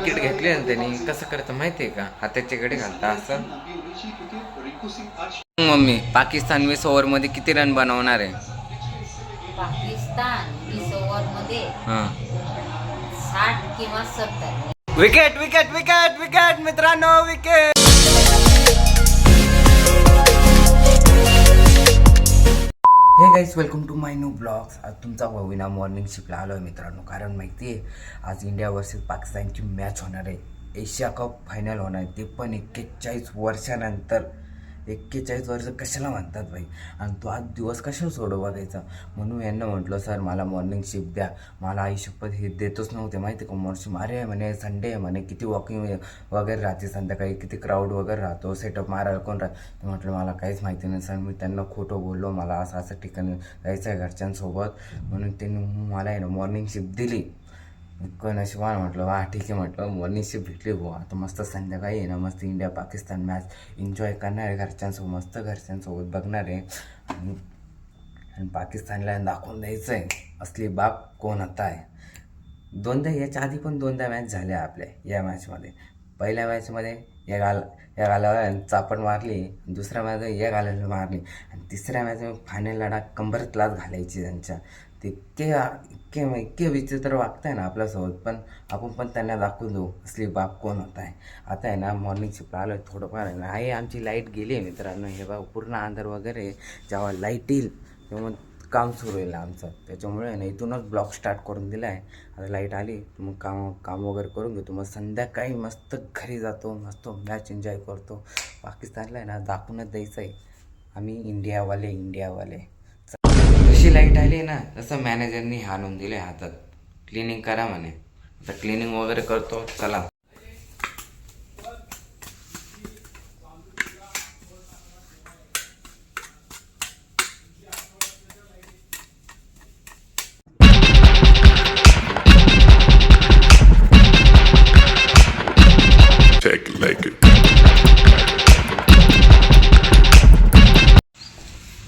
Wicket घेतली ना त्यांनी. कसं करतं माहितीये का, हाताच्या कडे घालता असं. मम्मी, पाकिस्तान 20 ओव्हर मध्ये किती रन बनवणार आहे? पाकिस्तान 20 ओव्हर मध्ये 60 किंवा 70. विकेट विकेट विकेट विकेट मित्रांनो, wicket. Hey guys, welcome to my new blogs. आज तुमचा भाऊना मॉर्निंग शिपला आलो आहे मित्रांनो. कारण माहिती आहे, आज इंडिया वर्सेस पाकिस्तानची मॅच होणार आहे. एशिया कप फायनल होणार आहे, ते पण 41 वर्षानंतर. 41 वर्ष कशाला म्हणतात भाई, आणि तो आज दिवस कशाला सोडू बघायचा. म्हणून यांना म्हटलं, सर मला मॉर्निंग शिफ्ट द्या. मला आई शपथ हे देतच नव्हते माहिती का. मॉर्निंग अरे म्हणे संडे आहे म्हणे, किती वॉकिंग वगैरे राहते संध्याकाळी, किती क्राऊड वगैरे राहतो, सेटअप मारायला कोण राहतं. म्हटलं मला काहीच माहिती नाही सर. मी त्यांना खोटं बोललो, मला असं ठिकाणी जायचं आहे घरच्यांसोबत. म्हणून त्यांनी मला आहे ना मॉर्निंग शिफ्ट दिली. इतकं नशिबान म्हटलं, वा ठीक आहे म्हटलं, मॉर्निंग शिफ्ट भेटली भाऊ. आता मस्त संध्याकाळी आहे ना, मस्त इंडिया पाकिस्तान मॅच एन्जॉय करणार आहे घरच्यांसोबत, मस्त घरच्यांसोबत बघणार आहे. आणि पाकिस्तानला दाखवून द्यायचं आहे असली बाप कोण आता आहे. दोनदा याच्या आधी पण दोनदा मॅच झाल्या आपल्या या मॅचमध्ये. पहिल्या मॅचमध्ये या गालाला चापण मारली, दुसऱ्या मॅच या गालाला मारली, आणि तिसऱ्या मॅचमध्ये फायनल लढा कंबरतलाच घालायची त्यांच्या. ते इतके विचित्र वागताय ना आपल्यासोबत, पण आपण पण त्यांना दाखवून देऊ असली बाप कोण होता आहे. आता आहे ना मॉर्निंग शिफ्ट आलो आहे, थोडंफार आहे ना. आहे आमची लाईट गेली आहे मित्रांनो. हे बघा पूर्ण अंधार वगैरे. जेव्हा लाईट येईल तेव्हा काम सुरू होईल आमचं. त्याच्यामुळे ना इथूनच ब्लॉग स्टार्ट करून दिला आहे. आता लाईट आली मग काम वगैरे करून घेतो. मग संध्याकाळी मस्त घरी जातो, मस्त मॅच एन्जॉय करतो. पाकिस्तानला आहे ना दाखवूनच द्यायचं आहे आम्ही इंडियावाले. जशी लाईट आली ना तसं मॅनेजरनी आणून दिले हातात, क्लिनिंग करा म्हणे. आता क्लिनिंग वगैरे करतो, चला.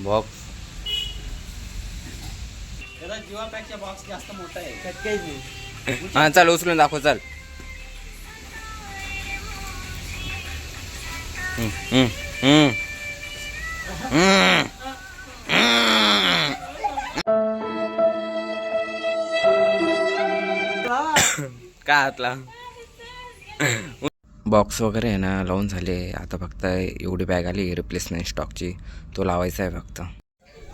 बॉक्स जीवापेक्षा बॉक्स जास्त मोठा आहे, काहीच नाही. हा चल उचलून दाखव, चल. काय हातला बॉक्स वगैरे आहे ना लावून झाले. आता फक्त एवढी बॅग आली रिप्लेसमेंट स्टॉकची, तो लावायचा आहे फक्त.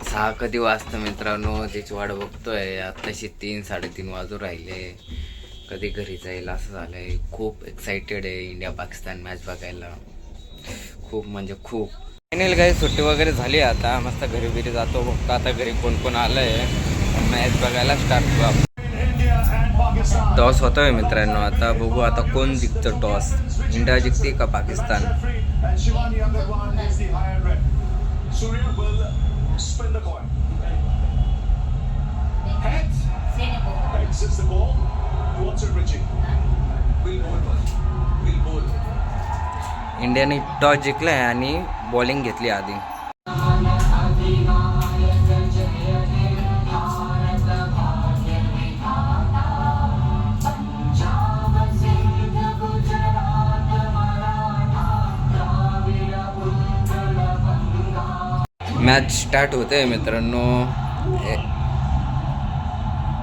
6 कधी वाजतं मित्रांनो, त्याची वाट बघतोय. आत्ताशी 3-3:30 वाजू राहिले. कधी घरी जाईल असं झालं आहे. खूप एक्सायटेड आहे इंडिया पाकिस्तान मॅच बघायला, खूप म्हणजे खूप. फायनल काही सुट्टी वगैरे झाली, आता मस्त घरी जातो. बघतो आता घरी कोण कोण आलं आहे, मॅच बघायला स्टार्ट करू. टॉस होतोय मित्रांनो, आता बघू आता कोण जिंकतं टॉस. इंडिया जिंकते का पाकिस्तान. इंडियाने टॉस जिंकलाय आणि बॉलिंग घेतली आधी. मॅच स्टार्ट होते मित्रांनो.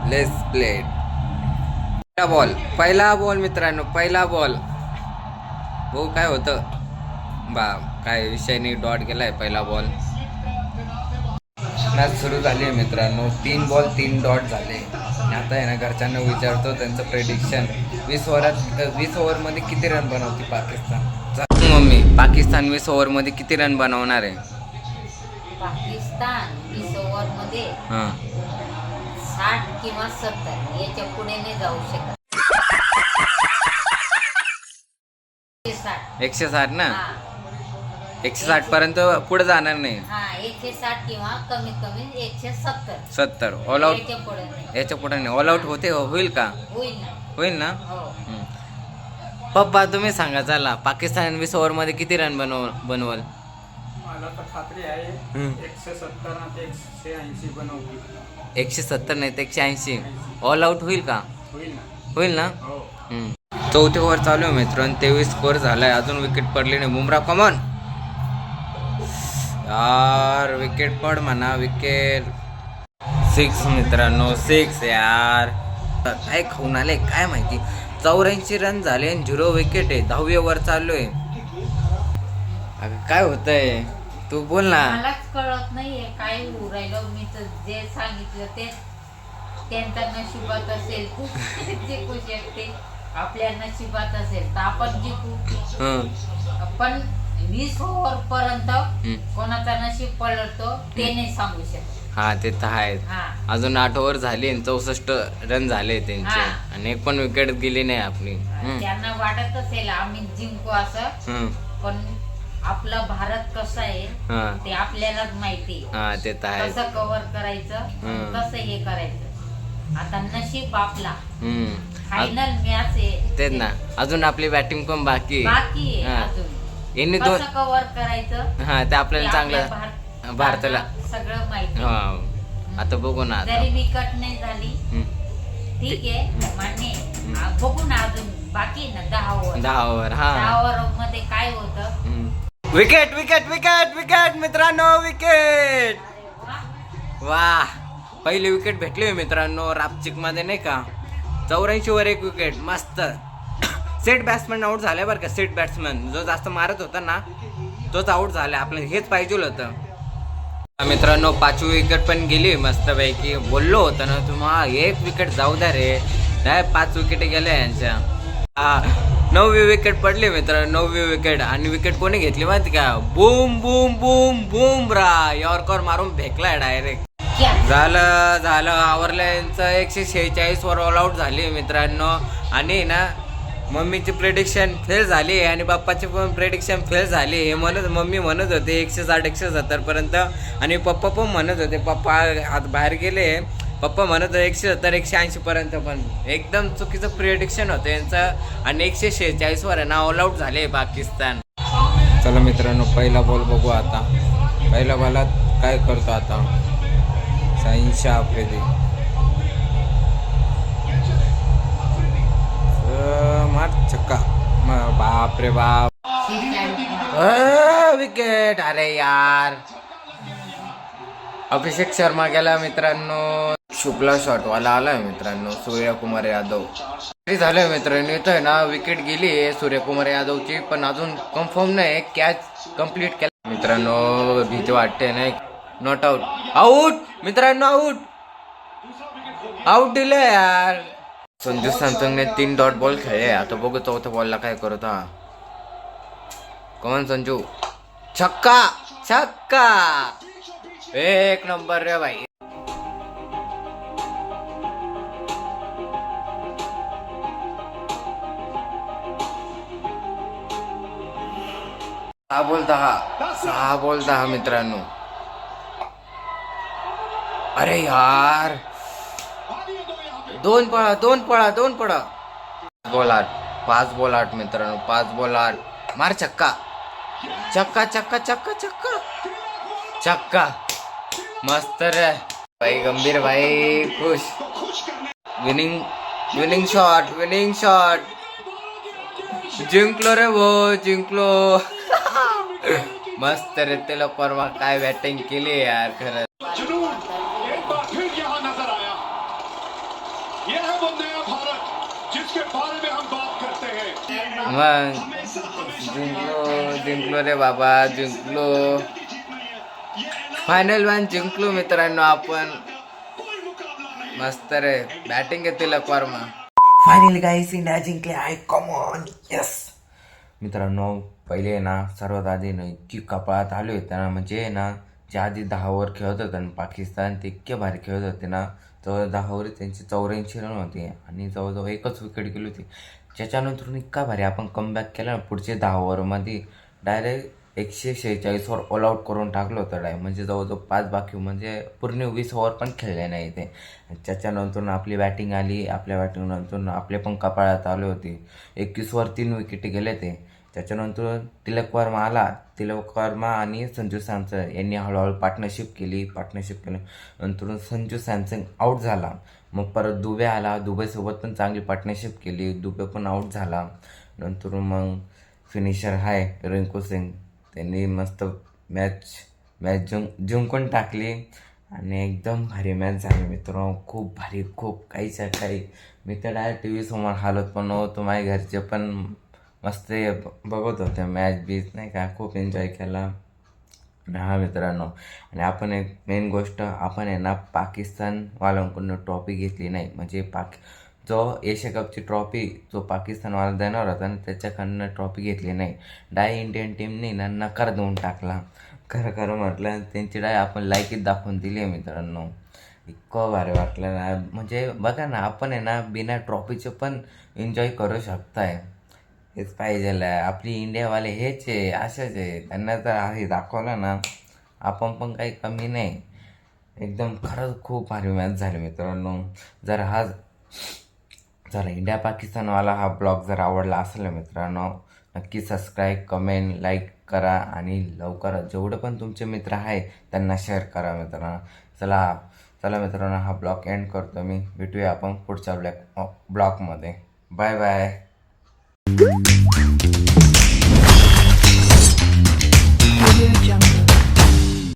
Let's play. पहिला बॉल मित्रांनो, पहिला बॉल. हो काय होतं बा, काय विषय नाही, डॉट गेलाय पहिला बॉल. मॅच सुरू झाली आहे मित्रांनो. 3 बॉल 3 डॉट झाले. आता आहे ना घरच्यांना विचारतो त्यांचं प्रेडिक्शन. 20 ओव्हरमध्ये किती रन बनवते पाकिस्तान. मम्मी, पाकिस्तान 20 ओव्हरमध्ये किती रन बनवणार आहे? पाकिस्तान 20 ओव्हर मध्ये 60 किंवा 70, याच्या पुढे नाही जाऊ शकत. 160 ना. 160 पर्यंत पुढे जाणार नाही. 160 किंवा कमीत कमी 170. ऑल आउट याच्या पुढे नाही. ऑल आउट होईल का? होईल ना. पप्पा तुम्ही सांगा, चला पाकिस्तान 20 ओव्हरमध्ये किती रन बनवल? मला तर खात्री आहे 170 ते 180 बनवतील. 170 नाही तर 180. ऑल आउट होईल का? होईल ना. होईल ना. हो. चौथे ओव्हर चालू आहे मित्रांनो, 23 स्कोअर झालाय, अजून विकेट पडली नाही. बुमरा कमॉन यार, विकेट पड म्हणा, विकेट. 6 मित्रांनो, 6 यार. काय खाऊन आले काय माहिती. 84 रन झाले आणि 0 विकेट आहे. 10वे ओव्हर चालू आहे. अगं काय होतंय, तू बोल ना. मलाच कळत नाहीये काय होऊ राहिलं. मी तर जे सांगितलं ते त्यांच्या नशिबात असेल ते जिंकू शकते. आपल्या नशिबात असेल तर आपण जिंकू. पण 20 ओव्हर पर्यंत कोणाचा नशीब पलटतो ते नाही सांगू शकत. हा ते तर आहेत. अजून 8 ओव्हर झाले आणि 64 रन झाले त्यांचे आणि एक पण विकेट गेली नाही आपली. त्यांना वाटत असेल आम्ही जिंकू असं, पण आपला भारत कसा आहे ते आपल्यालाच माहिती. ते तर आहे. कसं कव्हर करायचं, कसं हे करायचं. आता नशीब आपला. फायनल मॅच आहे तेच ना. अजून आपली बॅटिंग पण बाकी आहे. अजून यांनी कसं कव्हर करायचं ते आपल्याला चांगलं भारताला सगळं माहिती. आता बघू ना. जरी विकेट नाही झाली ठीक आहे, मान्य. बघू ना, अजून बाकी ना 10 ओव्हर. 10 ओव्हर. 10 ओव्हर मध्ये काय होतं. विकेट विकेट विकेट विकेट मित्रांनो, विकेट. वा, पहिली विकेट भेटली मित्रांनो रापचिक मध्ये नाही का. 84 वर 1 विकेट. मस्त. सेट बॅट्समॅन आउट झाले बरं का. सेट बॅट्समॅन जो जास्त मारत होता ना तोच आउट झाला. आपल्याला हेच पाहिजे होतं मित्रांनो. 5वी विकेट पण गेली मस्त पैकी. बोललो होतं ना तुम्हाला 1 विकेट जाऊ द्या रे. नाही, 5 विकेट गेल्या यांच्या. 9वी विकेट पडली मित्रांनो. 9वी विकेट. आणि विकेट कोणी घेतली माहिती का. Boom boom boom Bumrah yorker मारून फेकलाय डायरेक्ट. झालं आवरलं यांचं. 146 वर ऑल आउट झाली मित्रांनो. आणि ना मम्मीची प्रेडिक्शन फेल झाली आणि बाप्पाची पण प्रेडिक्शन फेल झाली. हे मम्मी म्हणत होते 160 170 पर्यंत आणि पप्पा पण म्हणत होते. पप्पा आज बाहेर गेले. पप्पा म्हणत होते 170 180 पर्यंत. पण एकदम चुकीचं प्रेडिक्शन होतं यांचं. आणि 146 वर आहे ना ऑल आउट झाले पाकिस्तान. चला मित्रांनो, पहिला बॉल बघू आता. पहिल्या बॉलात काय करतो आता शाहीन आफ्रिदी. मार छक्का. बाप रे बाप. विकेट. अरे यार, अभिषेक शर्मा गेला मित्रांनो. शुक्ला शॉट वाला आलाय मित्रांनो. सूर्यकुमार यादव झालंय मित्रांनो. येतोय ना विकेट गेली सूर्यकुमार यादवची, पण अजून कन्फर्म नाही. कॅच कम्प्लीट केला मित्रांनो. भीती वाटते नाही. Not out. आउट मित्रांनो. आउट दिलं यार. संजू सॅमसंगने 3 डॉट बॉल खेळले. आता बघू चौथ्या बॉलला काय करत. कमन संजू. छक्का छक्का. 1 नंबर रे भाई. सहा बॉल 10 मित्रांनो. अरे यार, 2 पळा. 5 बॉल 8 मित्रांनो. 5 बॉल 8. मार छक्का. छक्का. मस्त रे भाई. गंभीर भाई खुश. Winning shot. जिंकलो रे वो, जिंकलो. मस्त रे. तिला परवा काय बॅटिंग केली यार खरंच. एक बार फिर यहाँ नजर आया. यह है वो नया भारत जिसके बारे में हम बात करते हैं. मग जिंकलो रे बाबा, जिंकलो. फायनल 1 जिंकलो मित्रांनो आपण. मस्त रे. बॅटिंग आहे तिलक वर्मा. फायनली गाईस, इंडिया जिंकले आहे. कम ऑन, यस मित्रांनो. पहिले ना सर्वात आधी ना इतकी कपाळात आले होते ना. म्हणजे ना ज्या आधी 10 ओव्हर खेळत होतं ना पाकिस्तान, ते इतके भारी खेळत होते ना. जवळ 10 ओव्हर त्यांची 84 रन होते आणि जवळजवळ 1च विकेट गेली होती. त्याच्यानंतर इतका भारी आपण कमबॅक केला ना. पुढचे 10 ओव्हरमध्ये डायरेक्ट 146 वर ऑल आउट करून टाकलं होतं म्हणजे जवळजवळ 5 बाकी. म्हणजे पूर्ण 20 ओव्हर पण खेळले नाही ते. त्याच्यानंतर आपली बॅटिंग आली. आपल्या बॅटिंगनंतर आपले पण कपाळात आले होते. 21 वर 3 विकेट गेले ते. त्याच्यानंतर तिलक वर्मा आला. तिलक वर्मा आणि संजू सॅमसन यांनी हळूहळू पार्टनरशिप केली. नंतर संजू सॅमसन आऊट झाला. मग परत दुबे आला, दुबईसोबत पण चांगली पार्टनरशिप केली, दुबे पण आऊट झाला. नंतर मग फिनिशर आहे रिंकू सिंग, त्यांनी मस्त मॅच मॅच जिंकून टाकली आणि एकदम भारी मॅच झाली मित्रांनो. खूप भारी, खूप काहीच्या काही. मी तर डायरेक्ट टी व्ही समोर हालत पण नव्हतो, माझ्या घरचे पण मस्त बघत होते मॅच बीच नाही का, खूप एन्जॉय केला. हा मित्रांनो, आणि आपण एक मेन गोष्ट, आपण आहे ना पाकिस्तानवाल्यांकडून ट्रॉफी घेतली नाही. म्हणजे जो एशिया कपची ट्रॉफी जो पाकिस्तानवाला देणार होता ना, त्याच्याकडनं ट्रॉफी घेतली नाही. इंडियन टीमने ना नकार देऊन टाकला. खरं खरं म्हटलं, त्यांची आपण लायकीत दाखवून दिली आहे मित्रांनो. इतकं भारी वाटलं ना. म्हणजे बघा ना, आपण आहे ना बिना ट्रॉफीचे पण एन्जॉय करू शकताय. हेच पाहिजे. आपली इंडियावाले हेच आहे, असेच आहे. त्यांना जर हे दाखवलं ना, आपण पण काही कमी नाही. एकदम खरंच खूप भारी मॅच झाली मित्रांनो. जर इंडिया पाकिस्तानवाला हा ब्लॉग जर आवडला असेल ना मित्रांनो, नक्की सबस्क्राईब, कमेंट, लाईक करा आणि लवकरात जेवढे पण तुमचे मित्र आहे त्यांना शेअर करा मित्रांनो. चला मित्रांनो, हा ब्लॉग एंड करतो मी. भेटूया आपण पुढच्या ब्लॉगमध्ये. Bye bye.